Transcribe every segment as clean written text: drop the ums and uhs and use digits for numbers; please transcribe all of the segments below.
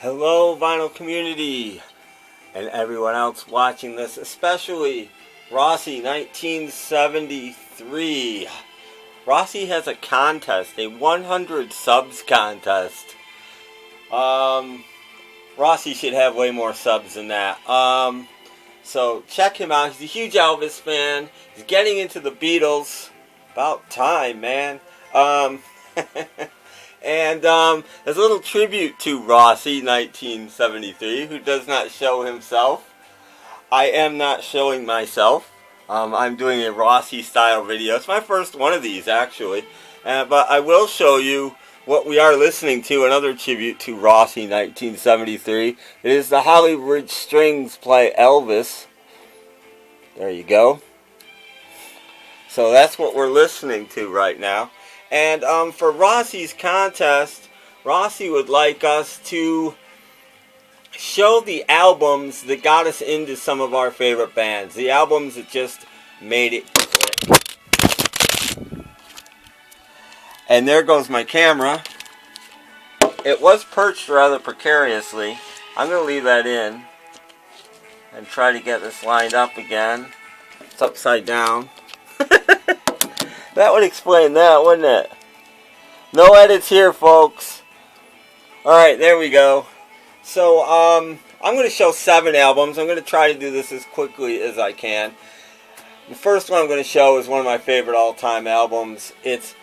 Hello, vinyl community, and everyone else watching this, especially Rossi 1973. Rossi has a contest, a 100 subs contest. Rossi should have way more subs than that. So check him out. He's a huge Elvis fan. He's getting into the Beatles. About time, man. And as a little tribute to Rossi 1973, who does not show himself. I am not showing myself. I'm doing a Rossi style video. It's my first one of these, actually. But I will show you what we are listening to, another tribute to Rossi 1973. It is the Hollywood Strings play Elvis. There you go. So that's what we're listening to right now. And for Rossi's contest, Rossi would like us to show the albums that got us into some of our favorite bands. The albums that just made it click. And there goes my camera. It was perched rather precariously. I'm going to leave that in and try to get this lined up again. It's upside down. That would explain that, wouldn't it? No edits here, folks. Alright, there we go. So, I'm going to show 7 albums. I'm going to try to do this as quickly as I can. The first one I'm going to show is one of my favorite all-time albums. It's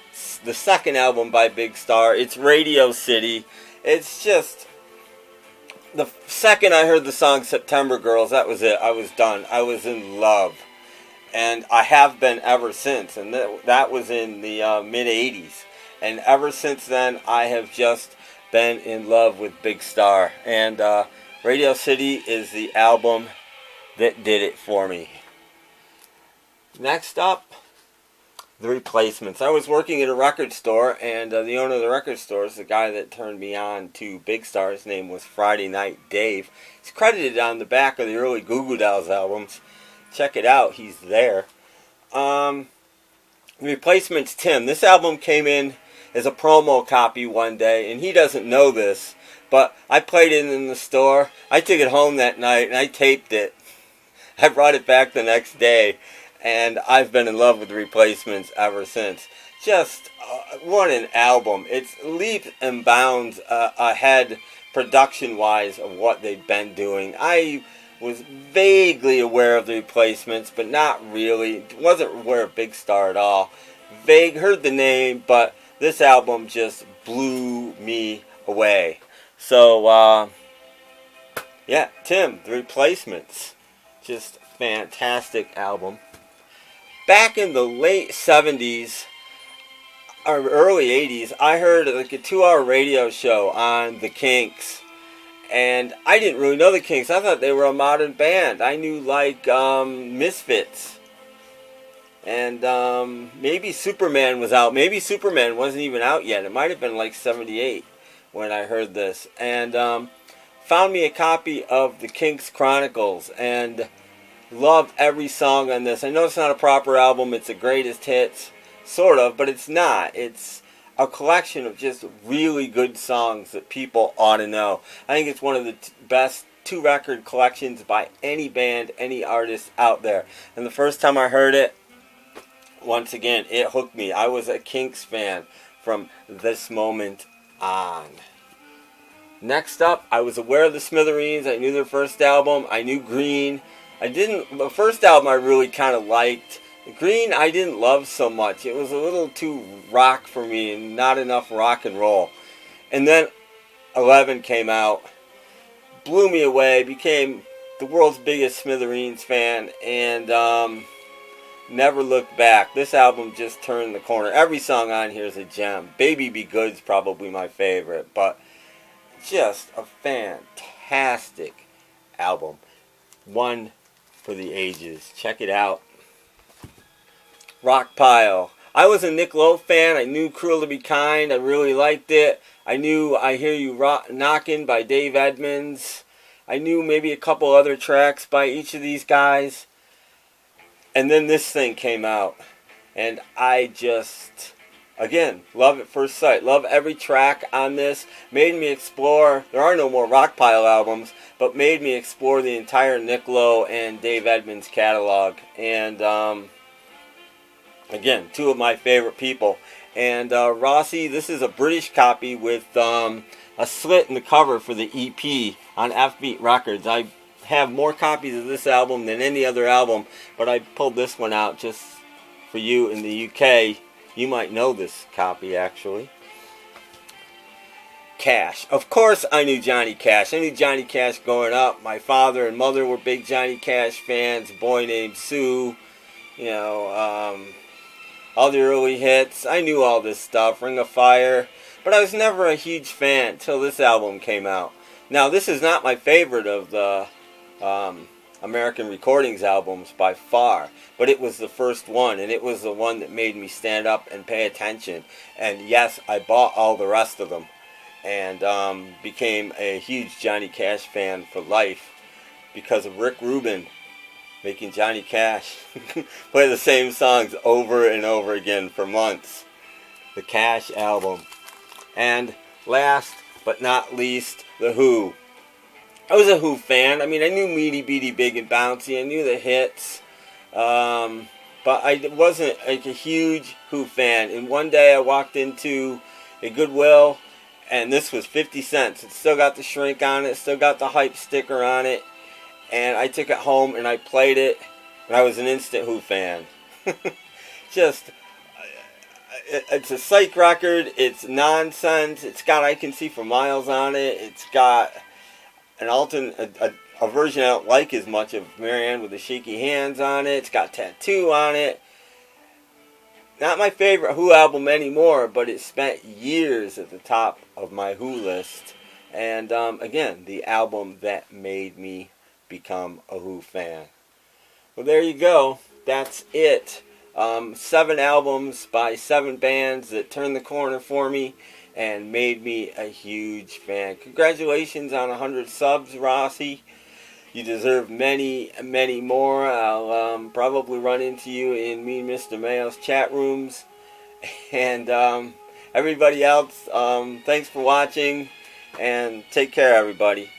the second album by Big Star. It's Radio City. It's just... the second I heard the song September Girls, that was it. I was done. I was in love. And I have been ever since. And that was in the mid-'80s. And ever since then, I have just been in love with Big Star. And Radio City is the album that did it for me. Next up, The Replacements. I was working at a record store, and the owner of the record store is the guy that turned me on to Big Star. His name was Friday Night Dave. He's credited on the back of the early Goo Goo Dolls albums. Check it out, he's there. Replacements Tim. This album came in as a promo copy one day, and he doesn't know this, but I played it in the store. I took it home that night, and I taped it. I brought it back the next day, and I've been in love with the Replacements ever since. Just, what an album. It's leaps and bounds ahead, production-wise, of what they've been doing. I was vaguely aware of the Replacements, but not really. Wasn't aware of Big Star at all. Heard the name, but this album just blew me away. So, yeah, Tim, The Replacements. Just fantastic album. Back in the late 70s, or early 80s, I heard like a 2-hour radio show on the Kinks. And I didn't really know the Kinks. I thought they were a modern band. I knew like Misfits. And maybe Superman was out. Maybe Superman wasn't even out yet. It might have been like 78 when I heard this. And found me a copy of the Kinks Chronicles. And love every song on this. I know it's not a proper album. It's a greatest hits. Sort of. But it's not. It's a collection of just really good songs that people ought to know. I think it's one of the best 2-record collections by any band, any artist out there. And the first time I heard it, once again, it hooked me. I was a Kinks fan from this moment on. Next up, I was aware of the Smithereens. I knew their first album. I knew Green. The first album I really kind of liked. Green I didn't love so much. It was a little too rock for me and not enough rock and roll. And then 11 came out, blew me away, became the world's biggest Smithereens fan, and never looked back. This album just turned the corner. Every song on here is a gem. Baby Be Good's probably my favorite, but just a fantastic album. One for the ages. Check it out. Rock Pile. I was a Nick Lowe fan. I knew Cruel to Be Kind. I really liked it. I knew I Hear You Knockin' by Dave Edmunds. I knew maybe a couple other tracks by each of these guys. And then this thing came out. And I just again, love at first sight. Love every track on this. Made me explore. There are no more Rockpile albums, but made me explore the entire Nick Lowe and Dave Edmunds catalog. And again, two of my favorite people. And Rossi, this is a British copy with a slit in the cover for the EP on F-Beat Records. I have more copies of this album than any other album, but I pulled this one out just for you in the UK. You might know this copy, actually. Cash. Of course I knew Johnny Cash. I knew Johnny Cash growing up. My father and mother were big Johnny Cash fans. Boy Named Sue. You know, all the early hits. I knew all this stuff. Ring of Fire. But I was never a huge fan until this album came out. Now, this is not my favorite of the American Recordings albums by far, but it was the first one, and it was the one that made me stand up and pay attention. And yes, I bought all the rest of them, and became a huge Johnny Cash fan for life because of Rick Rubin making Johnny Cash play the same songs over and over again for months. The Cash album. And last but not least, The Who. I was a Who fan. I mean, I knew Meaty Beaty Big and Bouncy. I knew the hits. But I wasn't like a huge Who fan. And one day I walked into a Goodwill, and this was 50 cents. It still got the shrink on it. Still got the hype sticker on it. And I took it home and I played it. And I was an instant Who fan. Just... it's a psych record. It's nonsense. It's got I Can See for Miles on it. It's got an a version I don't like as much of Marianne with the Shaky Hands on it. It's got Tattoo on it. Not my favorite Who album anymore, but it spent years at the top of my Who list. And again, the album that made me become a Who fan. Well, there you go. That's it. 7 albums by 7 bands that turned the corner for me and made me a huge fan. Congratulations on 100 subs, Rossi. You deserve many, many more. I'll probably run into you in me and Mr. Mayo's chat rooms. And everybody else, thanks for watching, and take care, everybody.